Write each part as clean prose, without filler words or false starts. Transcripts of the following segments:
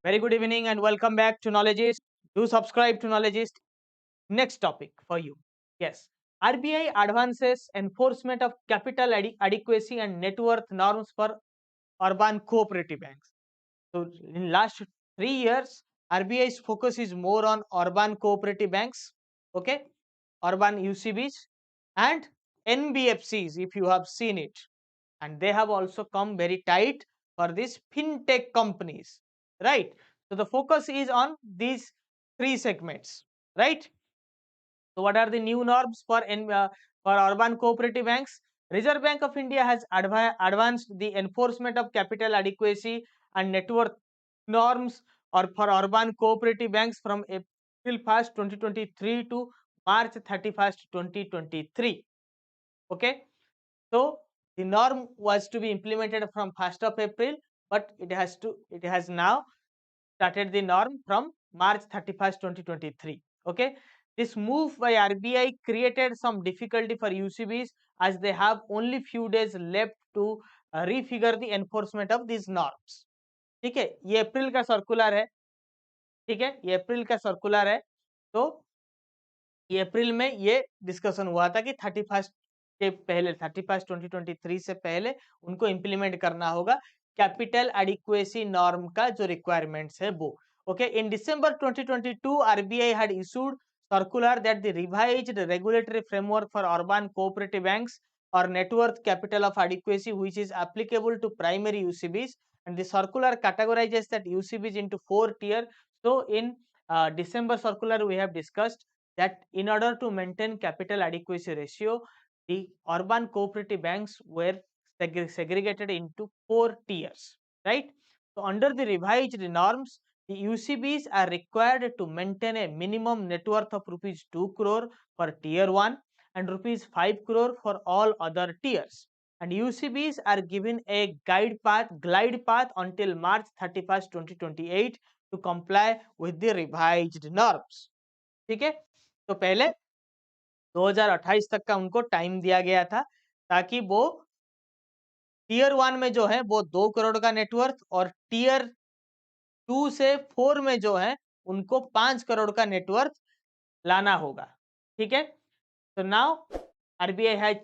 Very good evening and welcome back to Knowledgeist. Do subscribe to Knowledgeist. Next topic for you. Yes. RBI advances enforcement of capital adequacy and net worth norms for urban cooperative banks. So in last 3 years, RBI's focus is more on urban cooperative banks, okay, urban UCBs and NBFCs if you have seen it. And they have also come very tight for these fintech companies, right? So the focus is on these three segments, right? So what are the new norms for urban cooperative banks? Reserve Bank of India has advanced the enforcement of capital adequacy and net worth norms or for urban cooperative banks from April 1st, 2023 to March 31st, 2023. Okay, so the norm was to be implemented from 1st of April, but it has now started the norm from March 31st, 2023. Okay, this move by RBI created some difficulty for UCBs as they have only few days left to refigure the enforcement of these norms. ठीक है, ये अप्रैल का circular है. ठीक है, ये अप्रैल का circular है. तो ये अप्रैल में ये डिस्कशन हुआ था कि 31st के पहले 31st 2023 से पहले उनको इम्प्लीमेंट करना होगा कैपिटल एडिक्वेसी नॉर्म का जो रिक्वायरमेंट्स है वो. Okay, in December 2022 RBI had issued circular that the revised regulatory framework for urban cooperative banks or net worth capital of adequacy which is applicable to primary UCBs, and the circular categorizes that UCBs into 4 tier. So in December circular we have discussed that in order to maintain capital adequacy ratio, the urban cooperative banks were segregated into 4 tiers, right? So under the revised norms, the UCBs are required to maintain a minimum net worth of rupees 2 crore for tier 1 and rupees 5 crore for all other tiers. And UCBs are given a glide path until March 31st, 2028 to comply with the revised norms. ठीक है, तो पहले 2028 तक का उनको time दिया गया था ताकि वो टियर 1 में जो है वो 2 करोड़ का नेटवर्थ और टियर 2 से 4 में जो है उनको 5 करोड़ का नेटवर्थ लाना होगा. ठीक है, तो now RBI has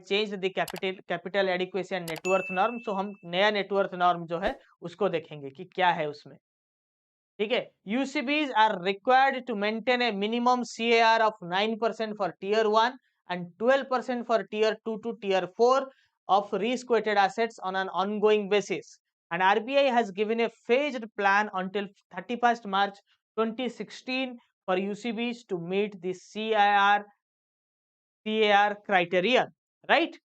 changed the capital adequacy and net worth norm. So हम नया नेटवर्थ नॉर्म जो है उसको देखेंगे कि क्या है उसमें. ठीक है, UCBs are required to maintain a minimum CAR of 9% for tier 1 and 12% for tier 2 to tier 4 of risk weighted assets on an ongoing basis. And RBI has given a phased plan until 31st March 2016 for UCBs to meet the CAR criterion, right?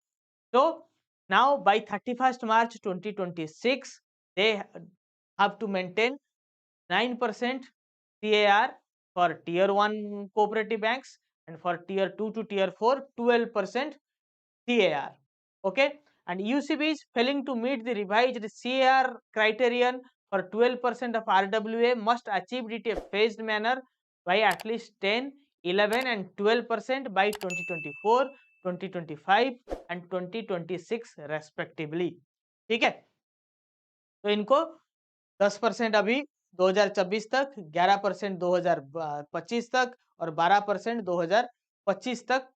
So now by 31st March 2026 they have to maintain 9% CAR for tier 1 cooperative banks and for tier 2 to tier 4 12% CAR. Okay, and UCBs failing to meet the revised CAR criterion for 12% of RWA must achieve it in a phased manner by at least 10, 11 and 12% by 2024, 2025 and 2026 respectively. ठीक है, तो इनको 10% अभी 2024 तक, 11% 2025 तक और 12% 2025 तक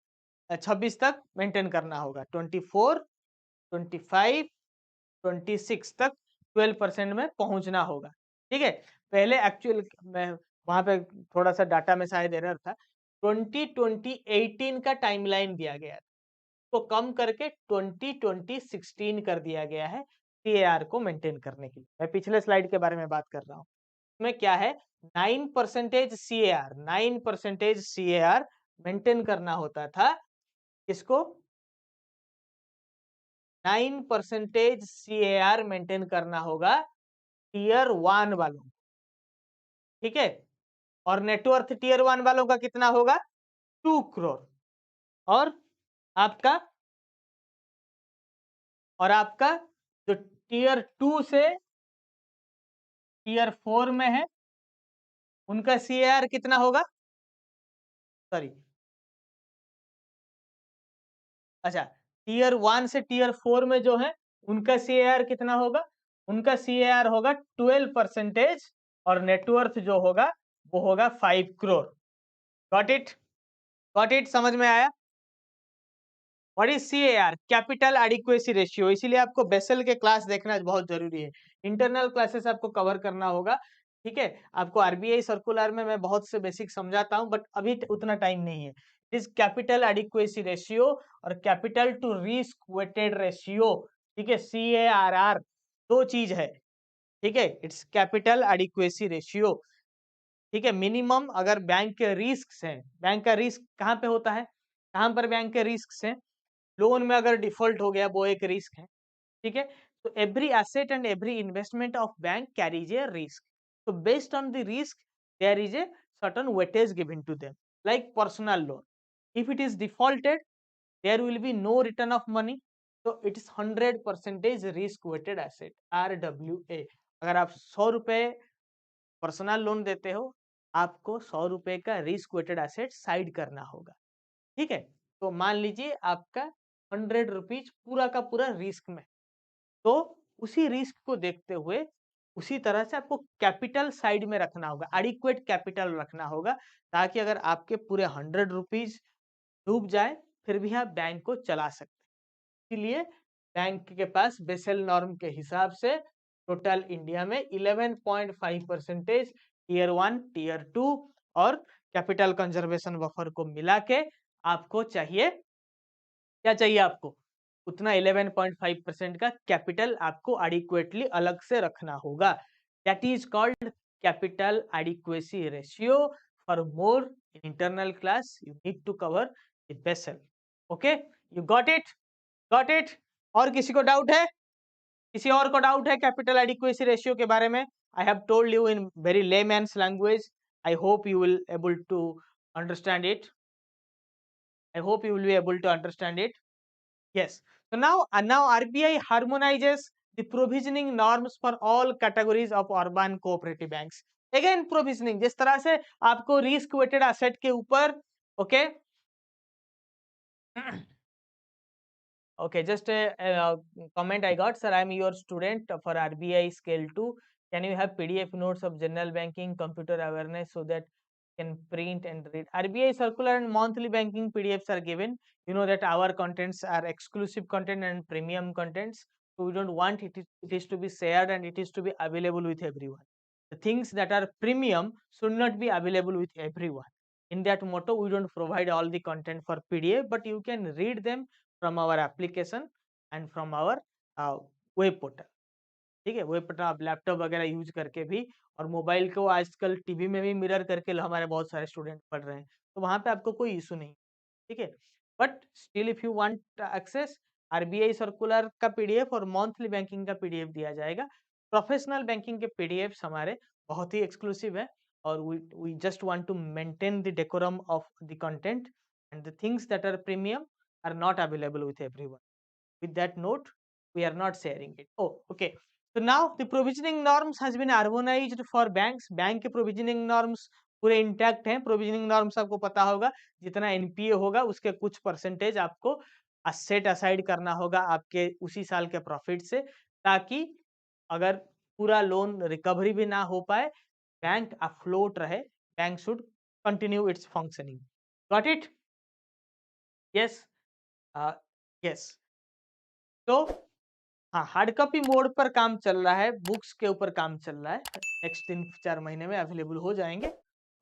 26 तक मेंटेन करना होगा. 24, 25, 26 तक 12% में पहुंचना होगा. ठीक है, पहले एक्चुअल मैं वहां पे थोड़ा सा डाटा में शायद एरर था. 2018 का टाइमलाइन दिया गया था, तो कम करके 2016 कर दिया गया है सीएआर को मेंटेन करने के लिए. मैं पिछले स्लाइड के बारे में बात कर रहा हूँ. इसमें क्या है, 9% सीएआर मेंटेन करना होता था. इसको 9% सीएआर मेंटेन करना होगा टियर 1 वालों. ठीक है, और नेटवर्थ टियर 1 वालों का कितना होगा, 2 करोड़. और आपका जो टियर 2 से टियर 4 में है उनका सीएआर कितना होगा, सॉरी, अच्छा, टियर 1 से टियर 4 में जो है उनका सीएआर कितना होगा, उनका CAR होगा 12% और नेटवर्थ जो होगा वो होगा 5 crore. Got it? Got it? समझ में आया? What is CAR? Capital adequacy ratio. इसीलिए आपको बेसल के क्लास देखना बहुत जरूरी है। इंटरनल क्लासेस आपको कवर करना होगा, ठीक है। आपको RBI सर्कुलर में मैं बहुत से बेसिक समझाता हूं, बट अभी उतना टाइम नहीं है। इस कैपिटल एडिक्वेसी रेशियो और capital to risk weighted ratio, ठीक है, CARR दो चीज है, ठीक है। इट्स कैपिटल एडिक्वेसी रेशियो, ठीक है। मिनिमम अगर बैंक के रिस्क हैं, बैंक का रिस्क कहाँ पे होता है, कहाँ पर बैंक के रिस्क हैं, लोन में अगर डिफॉल्ट हो गया वो एक रिस्क है, ठीक है। तो every asset and every investment of bank carries A risk. So based on the risk, there is a certain weightage given to them, like personal loan. If it is defaulted, there will be no return of money. So it is 100% risk weighted asset, RWA. अगर आप 100 रुपए personal loan देते हो, आपको 100 रुपए का risk weighted asset side करना होगा, ठीक है। तो मान लीजिए आपका 100 रुपीज पूरा का पूरा रिस्क में, तो उसी रिस्क को देखते हुए उसी तरह से आपको कैपिटल साइड में रखना होगा, एडिक्वेट कैपिटल रखना होगा, ताकि अगर आपके पूरे 100 रुपीज डूब जाए फिर भी आप बैंक को चला सकते हैं। इसलिए बैंक के पास बेसल नॉर्म के हिसाब से टोटल इंडिया में 11.5% टीयर 1, टीयर 2 और कैपिटल कंजर्वेशन बफर को मिला के आपको चाहिए, क्या चाहिए आपको, उतना 11.5% का कैपिटल आपको एडिक्वेटली अलग से रखना होगा। That is called capital adequacy ratio. For more internal class you need to cover the Basel. Okay, you got it? Got it? और किसी को डाउट है? किसी और को डाउट है कैपिटल एडिक्वेसी रेशियो के बारे में? I have told you in very layman's language. I hope you will able to understand it. I hope you will be able to understand it. Yes. So now RBI harmonizes the provisioning norms for all categories of urban cooperative banks. Again provisioning, जिस तरह से आपको risk weighted asset के ऊपर, okay okay, just a comment I got, sir, I am your student for RBI scale 2. Can you have PDF notes of general banking, computer awareness, so that can print and read? RBI circular and monthly banking PDFs are given. You know that our contents are exclusive content and premium contents, so we don't want it is to be shared and it is to be available with everyone. The things that are premium should not be available with everyone. In that motto, we don't provide all the content for PDF, but you can read them from our application and from our web portal, ठीक है। Web portal आप laptop वगैरह use करके भी, और mobile को आजकल TV में भी मिरर करके हमारे बहुत सारे स्टूडेंट पढ़ रहे हैं, तो वहां पे आपको कोई इशू नहीं, ठीक है। But still if you want access, RBI circular का PDF और मंथली बैंकिंग का PDF दिया जाएगा। प्रोफेशनल बैंकिंग के PDFs हमारे बहुत ही एक्सक्लूसिव है, और we just want to maintain the decorum of the content, and the things that are premium are not available with everyone. With that note, we are not sharing it. Oh, okay. So now the provisioning norms has been harmonized for banks. Bank के provisioning norms पूरे intact हैं। Provisioning norms आपको पता होगा, जितना NPA होगा उसके कुछ परसेंटेज आपको सेट असाइड करना होगा आपके उसी साल के प्रॉफिट से, ताकि अगर पूरा लोन रिकवरी भी ना हो पाए, बैंक अफ्लोट रहे, bank should continue its functioning. Got it? Yes, yes. तो हाँ, हार्ड कॉपी मोड पर काम चल रहा है, बुक्स के ऊपर काम चल रहा है, नेक्स्ट 3-4 महीने में अवेलेबल हो जाएंगे,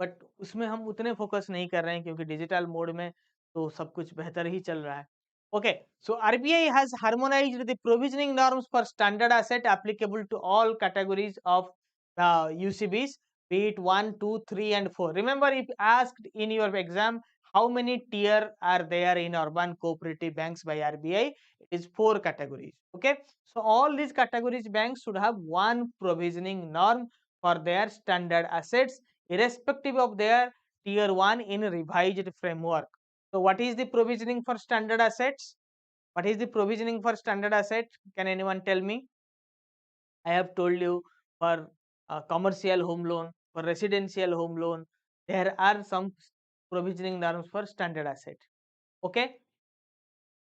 बट उसमें हम उतने फोकस नहीं कर रहे हैं क्योंकि डिजिटल मोड में तो सब कुछ बेहतर ही चल रहा है। Okay, so RBI has harmonised the provisioning norms for standard asset applicable to all categories of UCBs, be it 1, 2, 3 and 4. Remember, if asked in your exam how many tier are there in urban cooperative banks by RBI, it is 4 categories. Okay, so all these categories banks should have one provisioning norm for their standard assets irrespective of their tier 1 in revised framework. So what is the provisioning for standard assets? What is the provisioning for standard asset? Can anyone tell me? I have told you, for commercial home loan, for residential home loan, there are some provisioning norms for standard asset. Okay,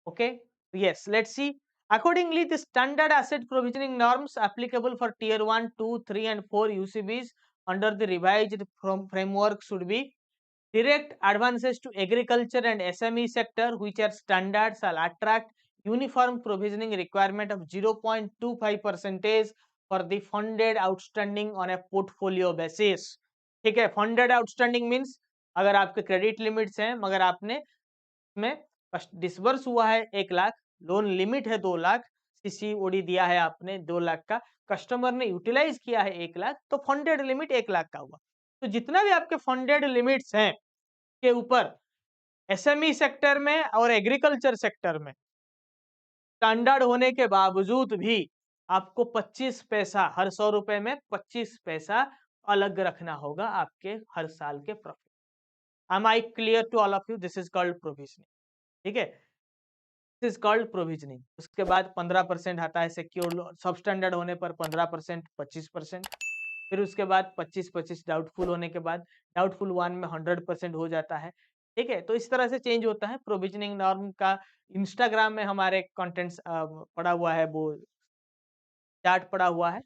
okay, yes. Let's see. Accordingly, the standard asset provisioning norms applicable for tier 1, 2, 3 and 4 UCBs under the revised framework should be direct advances to agriculture and SME sector, which are standard, shall attract uniform provisioning requirement of 0.25% for the funded outstanding on a portfolio basis. ठीक है, funded outstanding means अगर आपके credit limits हैं मगर आपने में disburse हुआ है 1 लाख, लोन लिमिट है 2 लाख, सीसीओडी दिया है आपने 2 लाख का, कस्टमर ने यूटिलाइज किया है 1 लाख, तो फंडेड लिमिट 1 लाख का हुआ। तो जितना भी आपके फंडेड लिमिट्स हैं के ऊपर एसएमई सेक्टर में और एग्रीकल्चर सेक्टर में स्टैंडर्ड होने के बावजूद भी आपको 25 पैसा हर 100 रुपए में 25 पैसा अलग रखना होगा आपके हर साल के profit. Am I clear to all of you? This is called provisioning. ठीक है, दिस इज कॉल्ड प्रोविजनिंग। उसके बाद 15% आता है सिक्योर, सब स्टैंडर्ड होने पर 15%, 25%, फिर उसके बाद 25-25 डाउटफुल होने के बाद डाउटफुल 1 में 100% हो जाता है। ठीक है, तो इस तरह से चेंज होता है प्रोविजनिंग नॉर्म का। इंस्टाग्राम में हमारे कंटेंट्स पड़ा हुआ है, वो चार्ट पड़ा हुआ है,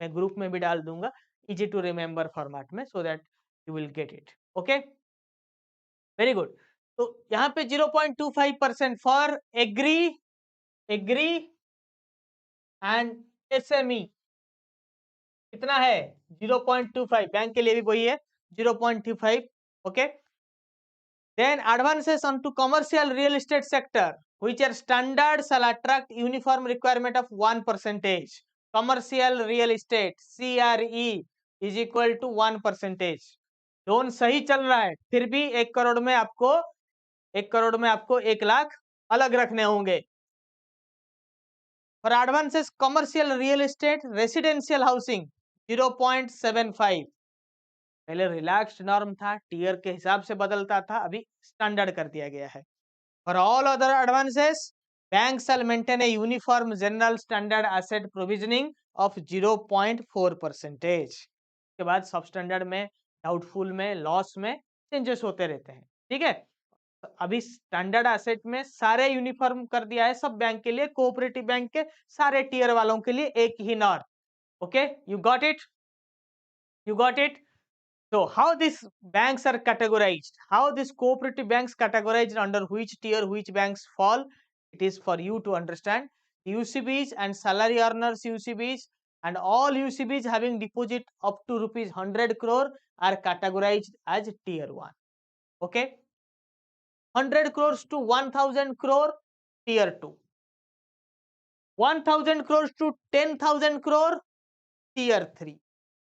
मैं ग्रुप में भी डाल दूंगा इजी टू रिमेम्बर फॉर्मेट में, so that you will get it. Okay, very good. तो यहाँ पे 0.25% फॉर एग्री एंड एसएमई कितना है? 0.25। बैंक के लिए भी वही है 0.25। Okay, then advances onto commercial real estate sector which are standard shall attract uniform requirement of 1%. commercial real estate CRE is equal to 1%। Loan सही चल रहा है फिर भी 1 करोड़ में आपको 1 करोड़ में आपको 1 लाख अलग रखने होंगे। For advances commercial real estate residential housing 0.75। पहले रिलैक्स्ड नॉर्म था, टीयर के हिसाब से बदलता था, अभी स्टैंडर्ड कर दिया गया है। For all other advances, banks shall maintain a uniform general standard asset provisioning of 0.4%। के बाद सब स्टैंडर्ड में, डाउटफुल में, लॉस में चेंजेस होते रहते हैं। ठीक है, अभी स्टैंडर्ड एसेट में सारे यूनिफॉर्म कर दिया है सब बैंक के लिए, कोऑपरेटिव बैंक के सारे टीयर वालों के लिए एक ही norm. Okay, you got it? You got it? So how these banks are categorized, how these cooperative banks categorized under which tier which banks fall, it is for you to understand. UCBs and salary earners UCBs and all UCBs having deposit up to rupees 100 crore are categorized as tier 1. Okay, 100 crores to 1000 crore tier 2, 1000 crores to 10,000 crore tier 3,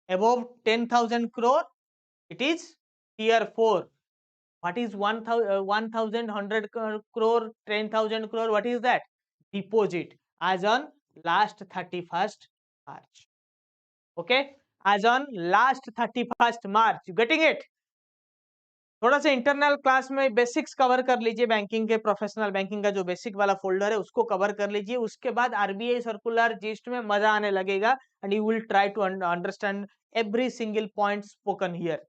above 10,000 crore it is tier 4. What is 1,100 crore, 10,000 crore? What is that? Deposit as on last 31st March. Okay, as on last 31st March. You getting it? थोड़ा सा internal class में basics cover कर लीजिए, banking के professional banking का जो basic वाला folder है उसको कवर कर लीजिए। उसके बाद आरबीआई सर्कुलर जिस्ट में मजा आने लगेगा and you will try to understand every single point spoken here.